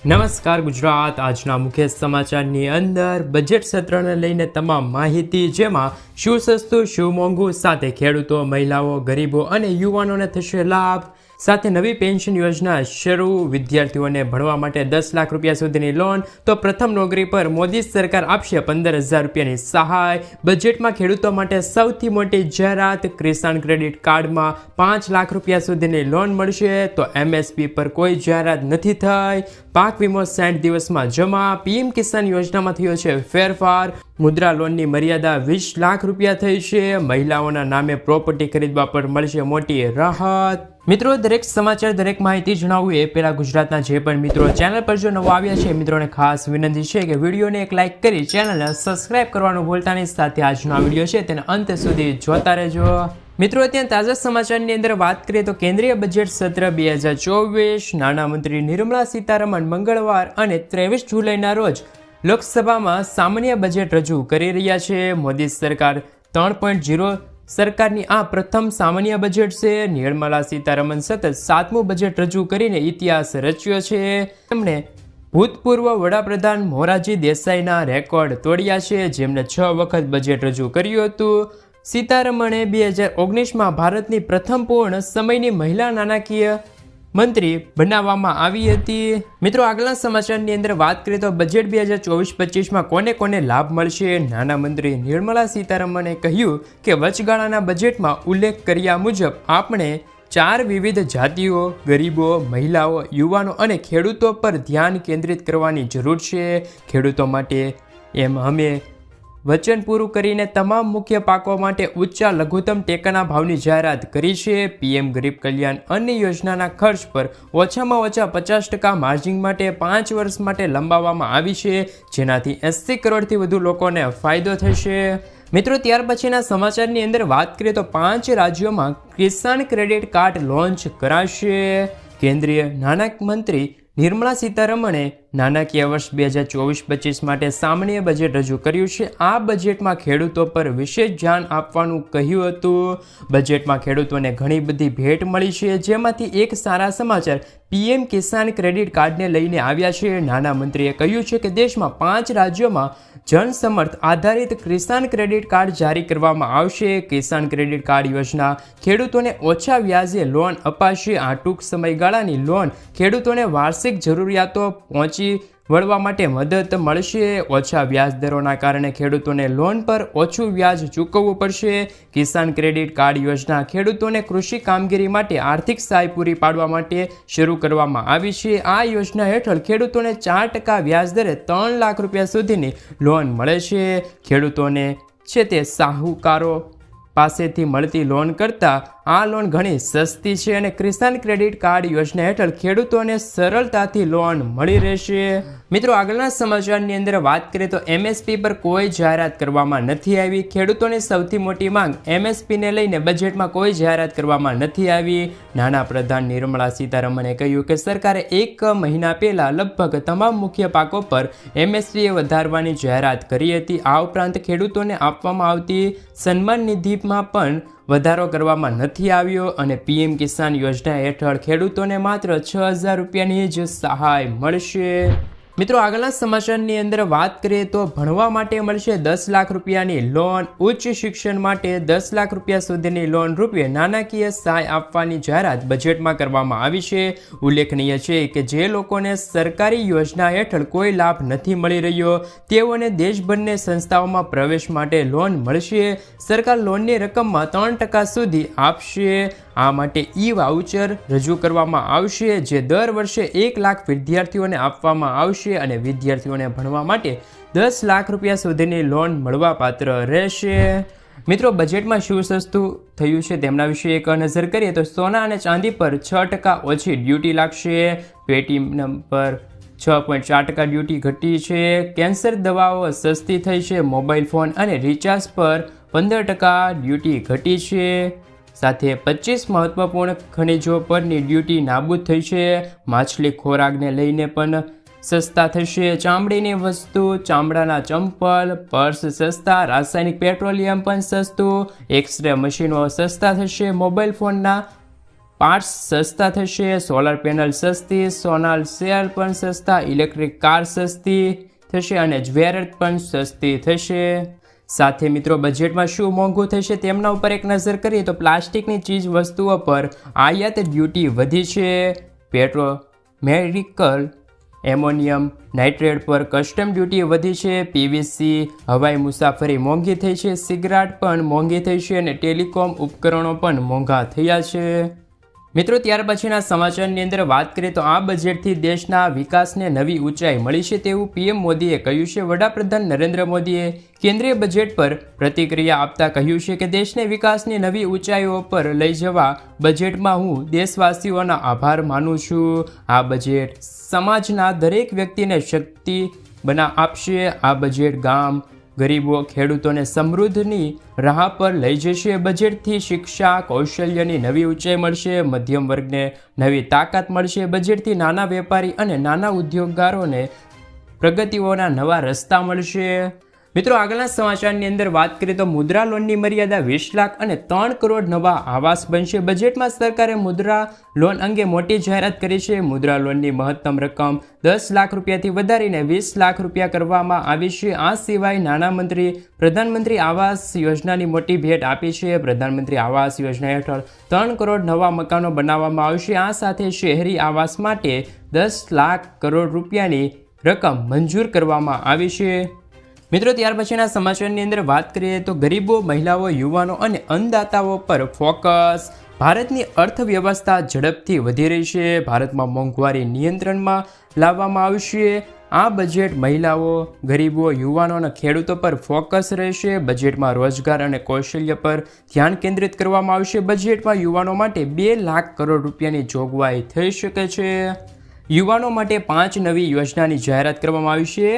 નમસ્કાર ગુજરાત, આજના મુખ્ય સમાચારની અંદર બજેટ સત્રને લઈને તમામ માહિતી, જેમાં શું સસ્તું શું મોંઘું, સાથે ખેડૂતો, મહિલાઓ, ગરીબો અને યુવાનોને થશે લાભ, સાથે નવી પેન્શન યોજના શરૂ, વિદ્યાર્થીઓને ભણવા માટે 10 લાખ રૂપિયા સુધીની લોન, તો પ્રથમ નોકરી પર મોદી સરકાર આપશે 15,000 રૂપિયાની સહાય, બજેટમાં ખેડૂતો માટે સૌથી મોટી જાહેરાત, કિસાન ક્રેડિટ કાર્ડમાં 5 લાખ રૂપિયા સુધીની લોન મળશે, તો MSP પર કોઈ જાહેરાત નથી થઈ, પાક વીમો 60 દિવસમાં જમા, PM કિસાન યોજનામાં થયો છે ફેરફાર, મુદ્રા લોનની મર્યાદા 20 લાખ રૂપિયા થઈ છે, મહિલાઓના નામે પ્રોપર્ટી ખરીદવા પર મળશે મોટી રાહત. મિત્રો, દરેક સમાચાર, દરેક માહિતી જણાવવું એ પહેલા ગુજરાતના જે પણ મિત્રો ચેનલ પર જો નવા આવ્યા છે, મિત્રોને ખાસ વિનંતી છે કે વિડીયોને એક લાઇક કરી ચેનલને સબસ્ક્રાઇબ કરવાનું ભૂલતા નહીં. સાથે આજનો વિડીયો છે તેને અંત સુધી જોતા રહેજો. મિત્રો, અત્યારે તાજા સમાચારની અંદર વાત કરીએ તો કેન્દ્રીય બજેટ સત્ર 2024, નાણામંત્રી નિર્મલા સીતારમણ મંગળવાર અને 23 જુલાઈના રોજ લોકસભામાં સામાન્ય બજેટ રજૂ કરી રહ્યા છે. મોદી સરકાર 3.0 સરકારની આ પ્રથમ સામાન્ય બજેટ છે. નિર્મલા સીતારમણ સતત 7મું બજેટ રજૂ કરીને ઇતિહાસ રચ્યો છે. તેમણે ભૂતપૂર્વ વડાપ્રધાન મોરારજી દેસાઈના રેકોર્ડ તોડ્યા છે, જેમણે 6 વખત બજેટ રજૂ કર્યું હતું. સીતારમણે 2019માં ભારતની પ્રથમ પૂર્ણ સમયની મહિલા નાણાકીય મંત્રી બનાવવામાં આવી હતી. મિત્રો, આગળના સમાચારની અંદર વાત કરીએ તો બજેટ 2024-25માં કોને કોને લાભ મળશે. નાણામંત્રી નિર્મલા સીતારમણે કહ્યું કે વચગાળાના બજેટમાં ઉલ્લેખ કર્યા મુજબ આપણે 4 વિવિધ જાતિઓ, ગરીબો, મહિલાઓ, યુવાનો અને ખેડૂતો પર ધ્યાન કેન્દ્રિત કરવાની જરૂર છે. ખેડૂતો માટે અમે વચન પૂરું કરીને તમામ મુખ્ય પાકો માટે ઊંચા લઘુત્તમ ટેકાના ભાવની જાહેરાત કરી છે. PM ગરીબ કલ્યાણ અન્ય યોજનાના ખર્ચ પર ઓછામાં ઓછા 50% માર્જિન માટે 5 વર્ષ માટે લંબાવવામાં આવી છે, જેનાથી 80 કરોડથી વધુ લોકોને ફાયદો થશે. મિત્રો, ત્યાર પછીના સમાચારની અંદર વાત કરીએ તો 5 રાજ્યોમાં કિસાન ક્રેડિટ કાર્ડ લોન્ચ કરાશે. કેન્દ્રીય નાણામંત્રી નિર્મલા સીતારમણે નાણાકીય વર્ષ 2024-25 માટે સામાન્ય બજેટ રજૂ કર્યું છે. આ બજેટમાં ખેડૂતો પર વિશેષ ધ્યાન આપવાનું કહ્યું હતું. બજેટમાં ખેડૂતોને ઘણી બધી ભેટ મળી છે, જેમાંથી એક સારા સમાચાર PM કિસાન ક્રેડિટ કાર્ડને લઈને આવ્યા છે. નાણામંત્રીએ કહ્યું છે કે દેશમાં 5 રાજ્યોમાં જનસમર્થ આધારિત કિસાન ક્રેડિટ કાર્ડ જારી કરવામાં આવશે. કિસાન ક્રેડિટ કાર્ડ યોજના ખેડૂતોને ઓછા વ્યાજે લોન અપાશે. આ ટૂંક સમયગાળાની લોન ખેડૂતોને વાર્ષિક જરૂરિયાતો પહોંચી વળવા માટે મદદ મળશે. ઓછા વ્યાજ દરોના કારણે ખેડૂતોને લોન પર ઓછું વ્યાજ ચૂકવવું પડશે. કિસાન ક્રેડિટ કાર્ડ યોજના ખેડૂતોને કૃષિ કામગીરી માટે આર્થિક સહાય પૂરી પાડવા માટે શરૂ કરવામાં આવી છે. આ યોજના હેઠળ ખેડૂતોને 4% વ્યાજ દરે 3 લાખ રૂપિયા સુધીની લોન મળે છે. ખેડૂતોને છે તે શાહુકારો પાસેથી મળતી લોન કરતાં આ લોન ઘણી સસ્તી છે અને કિસાન ક્રેડિટ કાર્ડ યોજના હેઠળ ખેડૂતોને સરળતાથી લોન મળી રહેશે. મિત્રો, આગળના સમાચારની અંદર વાત કરીએ તો MSP પર કોઈ જાહેરાત કરવામાં નથી આવી. ખેડૂતોની સૌથી મોટી માંગ MSPને લઈને બજેટમાં કોઈ જાહેરાત કરવામાં નથી આવી. નાણાપ્રધાન નિર્મલા સીતારમણે કહ્યું કે સરકારે 1 મહિના પહેલા લગભગ તમામ મુખ્ય પાકો પર MSP વધારવાની જાહેરાત કરી હતી. આ ઉપરાંત ખેડૂતોને આપવામાં આવતી સન્માન નિધિમાં પણ વધારો કરવામાં નથી આવ્યો અને PM કિસાન યોજના હેઠળ ખેડૂતોને માત્ર 6,000 રૂપિયાની જ સહાય મળશે. મિત્રો, આગળના સમાચારની અંદર વાત કરીએ તો ભણવા માટે મળશે 10 લાખ રૂપિયાની લોન. ઉચ્ચ શિક્ષણ માટે 10 લાખ રૂપિયા સુધીની લોન રૂપે નાણાકીય સહાય આપવાની જાહેરાત બજેટમાં કરવામાં આવી છે. ઉલ્લેખનીય છે કે જે લોકોને સરકારી યોજના હેઠળ કોઈ લાભ નથી મળી રહ્યો, તેઓને દેશભરની સંસ્થાઓમાં પ્રવેશ માટે લોન મળશે. સરકાર લોનની રકમમાં 3% સુધી આપશે. આ માટે વાઉચર રજૂ કરવામાં આવશે, જે દર વર્ષે 1 લાખ વિદ્યાર્થીઓને આપવામાં આવશે અને વિદ્યાર્થીઓને ભણવા માટે 10 લાખ રૂપિયા સુધીની લોન મળવાપાત્ર રહેશે. મિત્રો, બજેટમાં શું સસ્તું થયું છે તેમના વિશે એક નજર કરીએ તો સોના અને ચાંદી પર 6% ઓછી ડ્યુટી લાગશે. પેટીએમ પર 6.4% ડ્યુટી ઘટી છે. કેન્સર દવાઓ સસ્તી થઈ છે. મોબાઈલ ફોન અને રિચાર્જ પર 15% ડ્યુટી ઘટી છે. સાથે 25 મહત્વપૂર્ણ ખનિજો પરની ડ્યુટી નાબૂદ થઈ છે. માછલી ખોરાકને લઈને પણ સસ્તા થશે. ચામડીની વસ્તુ, ચામડાના ચંપલ, પર્સ સસ્તા. રાસાયણિક પેટ્રોલિયમ પણ સસ્તું. એક્સરે મશીનો સસ્તા થશે. મોબાઈલ ફોનના પાર્ટ્સ સસ્તા થશે, સોલર પેનલ સસ્તી, સોલાર સેલ પણ સસ્તા, ઇલેક્ટ્રિક કાર સસ્તી થશે અને જ્વેલરી પણ સસ્તી થશે. સાથે મિત્રો બજેટમાં શું મોંઘું થશે તેમના ઉપર એક નજર કરીએ તો પ્લાસ્ટિકની ચીજ વસ્તુઓ પર આયાત ડ્યુટી વધી છે, મેડિકલ એમોનિયમ નાઇટ્રેટ પર કસ્ટમ ડ્યુટી વધી છે, પીવીસી હવાઈ મુસાફરી મોંઘી થઈ છે, સિગરેટ પણ મોંઘી થઈ છે અને ટેલિકોમ ઉપકરણો પણ મોંઘા થયા છે. મિત્રો ત્યાર પછીના સમાચારની અંદર વાત કરીએ તો આ બજેટથી દેશના વિકાસને નવી ઊંચાઈ મળી છે તેવું પીએમ મોદીએ કહ્યું છે. વડાપ્રધાન નરેન્દ્ર મોદીએ કેન્દ્રીય બજેટ પર પ્રતિક્રિયા આપતા કહ્યું છે કે દેશને વિકાસની નવી ઊંચાઈઓ પર લઈ જવા બજેટમાં હું દેશવાસીઓનો આભાર માનું છું. આ બજેટ સમાજના દરેક વ્યક્તિને શક્તિ આપશે. આ બજેટ ગામ, ગરીબો, ખેડૂતોને સમૃદ્ધિની રાહ પર લઈ જશે. બજેટથી શિક્ષા, કૌશલ્યની નવી ઊંચાઈ મળશે, મધ્યમ વર્ગને નવી તાકાત મળશે. બજેટથી નાના વેપારી અને નાના ઉદ્યોગકારોને પ્રગતિઓના નવા રસ્તા મળશે. મિત્રો આગળના સમાચારની અંદર વાત કરીએ તો મુદ્રા લોનની મર્યાદા 20 લાખ અને 3 કરોડ નવા આવાસ બનશે. બજેટમાં સરકારે મુદ્રા લોન અંગે મોટી જાહેરાત કરી છે. મુદ્રા લોનની મહત્તમ રકમ 10 લાખ રૂપિયાથી વધારીને 20 લાખ રૂપિયા કરવામાં આવી છે. આ સિવાય નાણામંત્રી પ્રધાનમંત્રી આવાસ યોજનાની મોટી ભેટ આપી છે. પ્રધાનમંત્રી આવાસ યોજના હેઠળ 3 કરોડ નવા મકાનો બનાવવામાં આવશે. આ સાથે શહેરી આવાસ માટે 10 લાખ કરોડ રૂપિયાની રકમ મંજૂર કરવામાં આવી છે. મિત્રો ત્યાર પછીના સમાચારની અંદર વાત કરીએ તો ગરીબો, મહિલાઓ, યુવાનો અને અન્નદાતાઓ પર ફોકસ. ભારતની અર્થવ્યવસ્થા ઝડપથી વધી રહી છે. ભારતમાં મોંઘવારી નિયંત્રણમાં લાવવામાં આવશે. આ બજેટ મહિલાઓ, ગરીબો, યુવાનો અને ખેડૂતો પર ફોકસ રહેશે. બજેટમાં રોજગાર અને કૌશલ્ય પર ધ્યાન કેન્દ્રિત કરવામાં આવશે. બજેટમાં યુવાનો માટે 2 લાખ કરોડ રૂપિયાની જોગવાઈ થઈ શકે છે. યુવાનો માટે 5 નવી યોજનાની જાહેરાત કરવામાં આવી છે.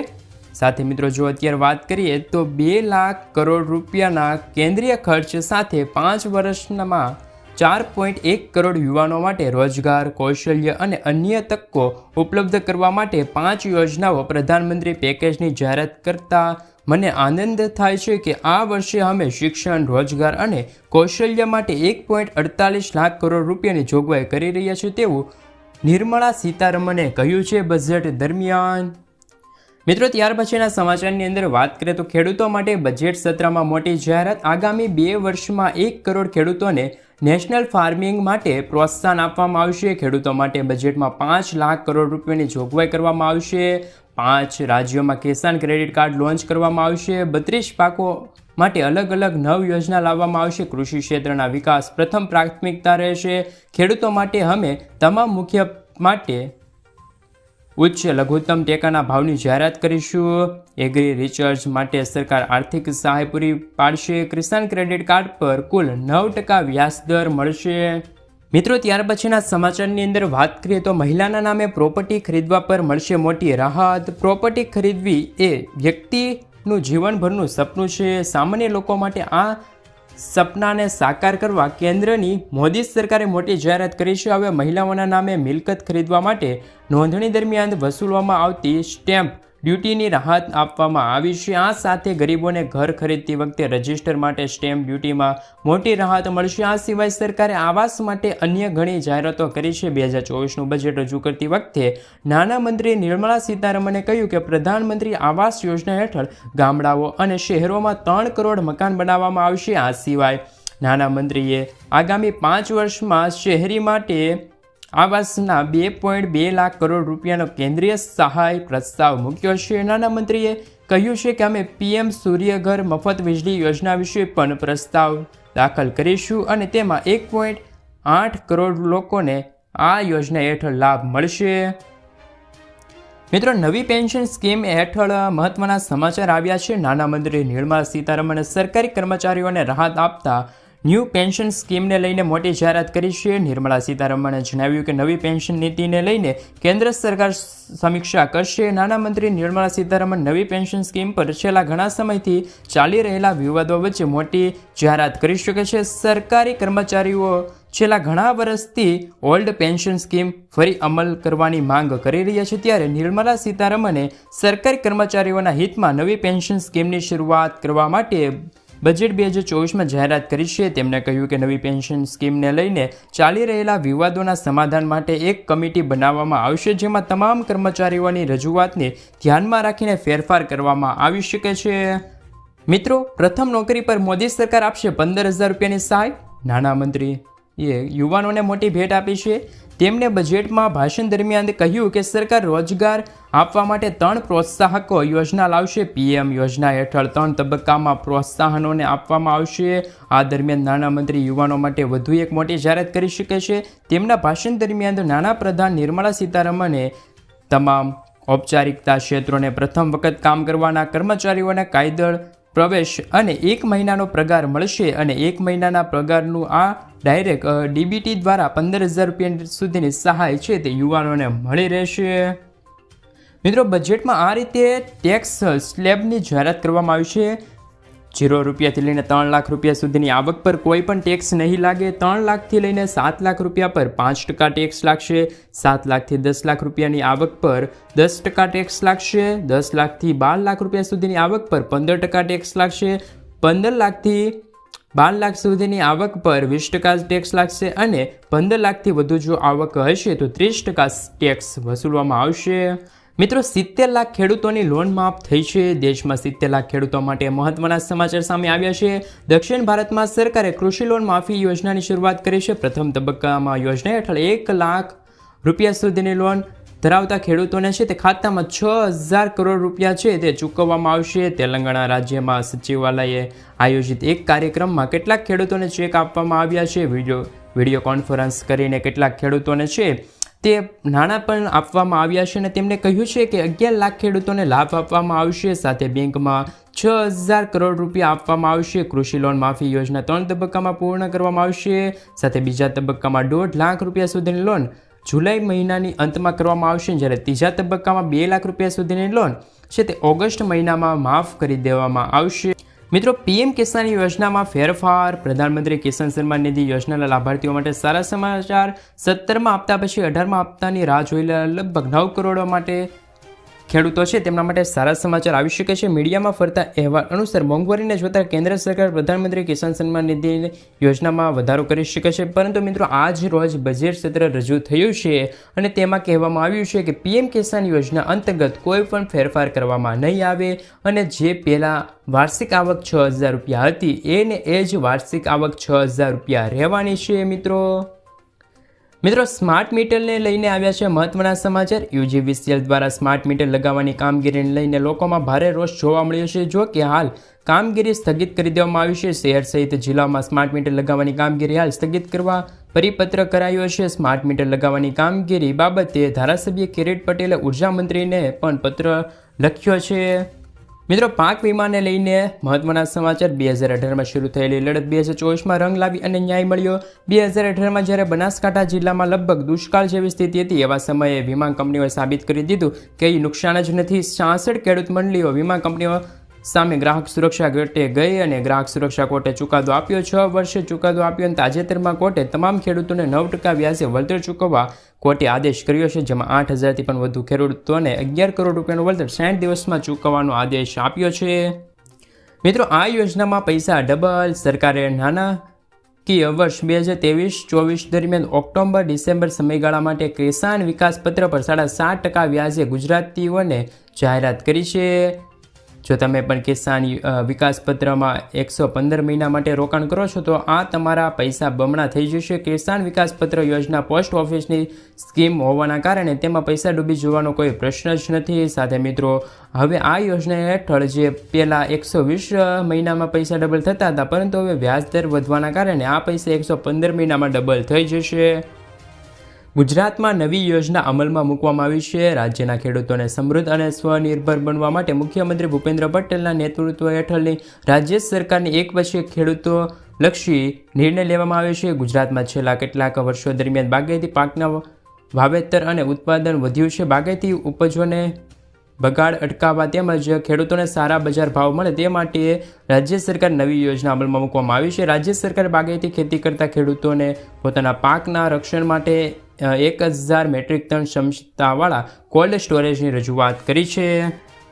સાથે મિત્રો જો અત્યારે વાત કરીએ તો 2 લાખ કરોડ રૂપિયાના કેન્દ્રીય ખર્ચ સાથે 5 વર્ષમાં 4.1 કરોડ યુવાનો માટે રોજગાર, કૌશલ્ય અને અન્ય તકો ઉપલબ્ધ કરવા માટે 5 યોજનાઓ પ્રધાનમંત્રી પેકેજની જાહેરાત કરતા મને આનંદ થાય છે કે આ વર્ષે અમે શિક્ષણ, રોજગાર અને કૌશલ્ય માટે 1.48 લાખ કરોડ રૂપિયાની જોગવાઈ કરી રહ્યા છીએ તેવું નિર્મલા સીતારમણે કહ્યું છે બજેટ દરમિયાન. મિત્રો ત્યાર પછીના સમાચારની અંદર વાત કરીએ તો ખેડૂતો માટે બજેટ સત્રમાં મોટી જાહેરાત. આગામી 2 વર્ષમાં 1 કરોડ ખેડૂતોને નેશનલ ફાર્મિંગ માટે પ્રોત્સાહન આપવામાં આવશે. ખેડૂતો માટે બજેટમાં 5 લાખ કરોડ રૂપિયાની જોગવાઈ કરવામાં આવશે. 5 રાજ્યોમાં કિસાન ક્રેડિટ કાર્ડ લોન્ચ કરવામાં આવશે. 32 પાકો માટે અલગ અલગ 9 યોજના લાવવામાં આવશે. કૃષિ ક્ષેત્રના વિકાસ પ્રથમ પ્રાથમિકતા રહેશે. ખેડૂતો માટે અમે તમામ મુખ્ય માટે ઉચ્ચ લઘુત્તમ ટેકાના ભાવની જાહેરાત કરીશું. એગ્રી રિસર્ચ માટે સરકાર આર્થિક સહાય પૂરી પાડશે. કિસાન ક્રેડિટ કાર્ડ પર કુલ 9% વ્યાજદર મળશે. મિત્રો ત્યાર પછીના સમાચારની અંદર વાત કરીએ તો મહિલાના નામે પ્રોપર્ટી ખરીદવા પર મળશે મોટી રાહત. પ્રોપર્ટી ખરીદવી એ વ્યક્તિનું જીવનભરનું સપનું છે. સામાન્ય લોકો માટે આ સપનાને સાકાર કરવા કેન્દ્રની મોદી સરકારે મોટી જાહેરાત કરી છે. હવે મહિલાઓના નામે મિલકત ખરીદવા માટે નોંધણી દરમિયાન વસૂલવામાં આવતી સ્ટેમ્પ ડ્યુટીની રાહત આપવામાં આવી છે. આ સાથે ગરીબોને ઘર ખરીદતી વખતે રજિસ્ટર માટે સ્ટેમ્પ ડ્યુટીમાં મોટી રાહત મળશે. આ સિવાય સરકારે આવાસ માટે અન્ય ઘણી જાહેરાતો કરી છે. 2024નું બજેટ રજૂ કરતી વખતે નાણામંત્રી નિર્મલા સીતારમણે કહ્યું કે પ્રધાનમંત્રી આવાસ યોજના હેઠળ ગામડાઓ અને શહેરોમાં 3 કરોડ મકાન બનાવવામાં આવશે. આ સિવાય નાણામંત્રીએ આગામી 5 વર્ષમાં શહેરી માટે આવાસના 2.2 લાખ કરોડ રૂપિયાનો કેન્દ્રીય સહાય પ્રસ્તાવ મૂક્યો છે. નાણામંત્રીએ કહ્યું છે કે અમે પીએમ સૂર્યઘર મફત વીજળી યોજના વિશે પણ પ્રસ્તાવ દાખલ કરીશું અને તેમાં 1.8 કરોડ લોકોને આ યોજના હેઠળ લાભ મળશે. મિત્રો નવી પેન્શન સ્કીમ હેઠળ મહત્વના સમાચાર આવ્યા છે. નાણામંત્રી નિર્મલા સીતારમણે સરકારી કર્મચારીઓને રાહત આપતા ન્યૂ પેન્શન સ્કીમને લઈને મોટી જાહેરાત કરી છે. નિર્મલા સીતારમણે જણાવ્યું કે નવી પેન્શન નીતિને લઈને કેન્દ્ર સરકાર સમીક્ષા કરશે. નાણામંત્રી નિર્મલા સીતારમણ નવી પેન્શન સ્કીમ પર છેલ્લા ઘણા સમયથી ચાલી રહેલા વિવાદો વચ્ચે મોટી જાહેરાત કરી શકે છે. સરકારી કર્મચારીઓ છેલ્લા ઘણા વર્ષથી ઓલ્ડ પેન્શન સ્કીમ ફરી અમલ કરવાની માંગ કરી રહ્યા છે. ત્યારે નિર્મલા સીતારમણે સરકારી કર્મચારીઓના હિતમાં નવી પેન્શન સ્કીમની શરૂઆત કરવા માટે બજેટ 2024માં જાહેરાત કરી છે. તેમણે કહ્યું કે નવી પેન્શન સ્કીમને લઈને ચાલી રહેલા વિવાદોના સમાધાન માટે એક કમિટી બનાવવામાં આવશે, જેમાં તમામ કર્મચારીઓની રજૂઆતને ધ્યાનમાં રાખીને ફેરફાર કરવામાં આવી શકે છે. મિત્રો, પ્રથમ નોકરી પર મોદી સરકાર આપશે 15,000 રૂપિયાની સહાય. નાણામંત્રીએ યુવાનોને મોટી ભેટ આપી છે. તેમણે બજેટમાં ભાષણ દરમિયાન કહ્યું કે સરકાર રોજગાર આપવા માટે 3 પ્રોત્સાહકો યોજના લાવશે. પીએમ યોજના હેઠળ 3 તબક્કામાં પ્રોત્સાહનોને આપવામાં આવશે. આ દરમિયાન નાણામંત્રી યુવાનો માટે વધુ એક મોટી જાહેરાત કરી શકે છે. તેમના ભાષણ દરમિયાન નાણાપ્રધાન નિર્મલા સીતારમણે તમામ ઔપચારિકતા ક્ષેત્રોને પ્રથમ વખત કામ કરવાના કર્મચારીઓને કાયદળ પ્રવેશ અને 1 મહિનાનો પગાર મળશે અને 1 મહિનાના પગારનું આ ડાયરેક્ટ ડીબીટી દ્વારા 15,000 રૂપિયા સુધીની સહાય છે તે યુવાનોને મળી રહેશે. મિત્રો, બજેટમાં આ રીતે ટેક્સ સ્લેબની જાહેરાત કરવામાં આવી છે. 0 રૂપિયાથી લઈને 3 લાખ રૂપિયા સુધીની આવક પર કોઈ પણ ટેક્સ નહીં લાગે. 3 લાખથી લઈને 7 લાખ રૂપિયા પર 5% ટેક્સ લાગશે. 7 લાખથી 10 લાખ રૂપિયાની આવક પર 10% ટેક્સ લાગશે. 10 લાખથી 12 લાખ રૂપિયા સુધીની આવક પર 15% ટેક્સ લાગશે. 15 લાખથી 12 લાખ સુધીની આવક પર 20% ટેક્સ લાગશે અને 15 લાખથી વધુ જો આવક હશે તો 30% ટેક્સ વસૂલવામાં આવશે. મિત્રો, 70 લાખ ખેડૂતોની લોન માફ થઈ છે. દેશમાં 70 લાખ ખેડૂતો માટે મહત્વના સમાચાર સામે આવ્યા છે. દક્ષિણ ભારતમાં સરકારે કૃષિ લોન માફી યોજનાની શરૂઆત કરી છે. પ્રથમ તબક્કામાં યોજના હેઠળ 1 લાખ રૂપિયા સુધીની લોન ધરાવતા ખેડૂતોને છે તે ખાતામાં 6,000 કરોડ રૂપિયા છે તે ચૂકવવામાં આવશે. તેલંગાણા રાજ્યમાં સચિવાલયે આયોજિત એક કાર્યક્રમમાં કેટલાક ખેડૂતોને ચેક આપવામાં આવ્યા છે. વિડીયો કોન્ફરન્સ કરીને કેટલાક ખેડૂતોને છે તે નાણાં પણ આપવામાં આવ્યા છે અને તેમણે કહ્યું છે કે 11 લાખ ખેડૂતોને લાભ આપવામાં આવશે. સાથે બેંકમાં 6,000 કરોડ રૂપિયા આપવામાં આવશે. કૃષિ લોન માફી યોજના 3 તબક્કામાં પૂર્ણ કરવામાં આવશે. સાથે બીજા તબક્કામાં 1.5 લાખ રૂપિયા સુધીની લોન જુલાઈ મહિનાની અંતમાં કરવામાં આવશે, જ્યારે ત્રીજા તબક્કામાં 2 લાખ રૂપિયા સુધીની લોન છે તે ઓગસ્ટ મહિનામાં માફ કરી દેવામાં આવશે. મિત્રો, પીએમ કિસાન યોજનામાં ફેરફાર. પ્રધાનમંત્રી કિસાન સન્માન નિધિ યોજનાના લાભાર્થીઓ માટે સારા સમાચાર. 17મા હપ્તા પછી 18મા હપ્તાની રાહ જોયેલા લગભગ 9 કરોડ માટે ખેડૂતો છે તેમના માટે સારા સમાચાર આવી શકે છે. મીડિયામાં ફરતા અહેવાલ અનુસાર મોંઘવારીને જોતા કેન્દ્ર સરકાર પ્રધાનમંત્રી કિસાન સન્માન નિધિ યોજનામાં વધારો કરી શકે છે. પરંતુ મિત્રો, આજ રોજ બજેટ સત્ર રજૂ થયું છે અને તેમાં કહેવામાં આવ્યું છે કે પીએમ કિસાન યોજના અંતર્ગત કોઈ પણ ફેરફાર કરવામાં નહીં આવે અને જે પહેલાં વાર્ષિક આવક 6,000 રૂપિયા હતી એને એ જ વાર્ષિક આવક 6,000 રૂપિયા રહેવાની છે. મિત્રો, સ્માર્ટ મીટરને લઈને આવ્યા છે મહત્વના સમાચાર. યુજીવીસીએલ દ્વારા સ્માર્ટ મીટર લગાવવાની કામગીરીને લઈને લોકોમાં ભારે રોષ જોવા મળ્યો છે. જો કે હાલ કામગીરી સ્થગિત કરી દેવામાં આવી છે. શહેર સહિત જિલ્લામાં સ્માર્ટ મીટર લગાવવાની કામગીરી હાલ સ્થગિત કરવા પરિપત્ર કરાયો છે. સ્માર્ટ મીટર લગાવવાની કામગીરી બાબતે ધારાસભ્ય કિરીટ પટેલે ઉર્જા મંત્રીને પણ પત્ર લખ્યો છે. મિત્રો, પાક વીમાને લઈને મહત્વના સમાચાર. 2018માં શરૂ થયેલી લડત 2024માં રંગ લાવી અને ન્યાય મળ્યો. 2018માં જ્યારે બનાસકાંઠા જિલ્લામાં લગભગ દુષ્કાળ જેવી સ્થિતિ હતી, એવા સમયે વીમા કંપનીઓએ સાબિત કરી દીધું કે એ નુકસાન જ નથી. 66 ખેડૂત મંડળીઓ વીમા કંપનીઓ સામે ગ્રાહક સુરક્ષા કોર્ટે ગઈ અને ગ્રાહક સુરક્ષા કોર્ટે ચુકાદો આપ્યો. 6 વર્ષે ચુકાદો આપ્યો અને તાજેતરમાં કોર્ટે તમામ ખેડૂતોને 9% વ્યાજે વળતર ચૂકવવા કોર્ટે આદેશ કર્યો છે, જેમાં 8,000થી પણ વધુ ખેડૂતોને 11 કરોડ રૂપિયાનું વળતર 60 દિવસમાં ચૂકવવાનો આદેશ આપ્યો છે. મિત્રો, આ યોજનામાં પૈસા ડબલ. સરકારે નાણાકીય વર્ષ 2023-24 દરમિયાન ઓક્ટોબર-ડિસેમ્બર સમયગાળા માટે કિસાન વિકાસ પત્ર પર 7.5% વ્યાજે ગુજરાતીઓને જાહેરાત કરી છે. જો તમે પણ કિસાન વિકાસ પત્રમાં 115 મહિના માટે રોકાણ કરો છો તો આ તમારા પૈસા બમણા થઈ જશે. કિસાન વિકાસ પત્ર યોજના પોસ્ટ ઓફિસની સ્કીમ હોવાના કારણે તેમાં પૈસા ડૂબી જવાનો કોઈ પ્રશ્ન જ નથી. સાથે મિત્રો, હવે આ યોજના હેઠળ જે પહેલાં 120 મહિનામાં પૈસા ડબલ થતા હતા, પરંતુ હવે વ્યાજદર વધવાના કારણે આ પૈસા 115 મહિનામાં ડબલ થઈ જશે. ગુજરાતમાં નવી યોજના અમલમાં મૂકવામાં આવી છે. રાજ્યના ખેડૂતોને સમૃદ્ધ અને સ્વનિર્ભર બનવા માટે મુખ્યમંત્રી ભૂપેન્દ્ર પટેલના નેતૃત્વ હેઠળની રાજ્ય સરકારની એક પછી એક ખેડૂતોલક્ષી નિર્ણય લેવામાં આવ્યો છે. ગુજરાતમાં છેલ્લા કેટલાક વર્ષો દરમિયાન બાગાયતી પાકના વાવેતર અને ઉત્પાદન વધ્યું છે. બાગાયતી ઉપજોને બગાડ અટકાવવા તેમજ ખેડૂતોને સારા બજાર ભાવ મળે તે માટે રાજ્ય સરકાર નવી યોજના અમલમાં મૂકવામાં આવી છે. રાજ્ય સરકારે બાગાયતી ખેતી કરતા ખેડૂતોને પોતાના પાકના રક્ષણ માટે 1,000 મેટ્રિક ટન ક્ષમતાવાળા કોલ્ડ સ્ટોરેજની રજૂઆત કરી છે.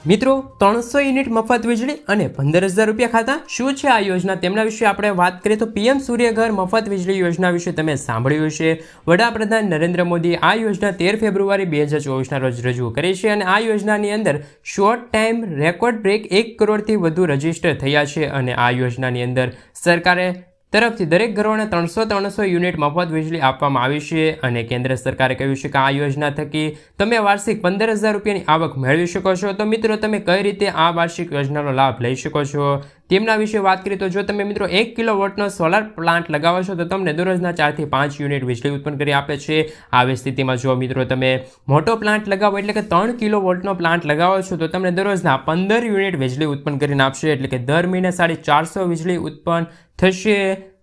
મિત્રો 300 યુનિટ મફત વીજળી અને 15,000 રૂપિયા ખાતા શું છે આ યોજના તેમના વિશે આપણે વાત કરીએ તો પીએમ સૂર્યઘર મફત વીજળી યોજના વિશે તમે સાંભળ્યું હશે. વડાપ્રધાન નરેન્દ્ર મોદી આ યોજના 13 ફેબ્રુઆરી 2024ના રોજ રજૂ કરી છે અને આ યોજનાની અંદર શોર્ટ ટાઈમ રેકોર્ડ બ્રેક 1 કરોડથી વધુ રજીસ્ટર થયા છે અને આ યોજનાની અંદર સરકારે તરફથી દરેક ઘરોને 300 યુનિટ મફત વીજળી આપવામાં આવી છે અને કેન્દ્ર સરકારે કહ્યું છે કે આ યોજના થકી તમે વાર્ષિક 15,000 રૂપિયાની આવક મેળવી શકો છો. તો મિત્રો તમે કઈ રીતે આ વાર્ષિક યોજનાનો લાભ લઈ શકો છો તેમના વિશે વાત કરીએ તો જો તમે મિત્રો 1 કિલોવોટનો સોલાર પ્લાન્ટ લગાવો છો તો તમને દરરોજના 4 થી 5 યુનિટ વીજળી ઉત્પન્ન કરી આપે છે. આવી સ્થિતિમાં જો મિત્રો તમે મોટો પ્લાન્ટ લગાવો એટલે કે 3 કિલોવોટનો પ્લાન્ટ લગાવો છો તો તમને દરરોજના 15 યુનિટ વીજળી ઉત્પન્ન કરીને આપશે એટલે કે દર મહિને 450 વીજળી ઉત્પન્ન થશે.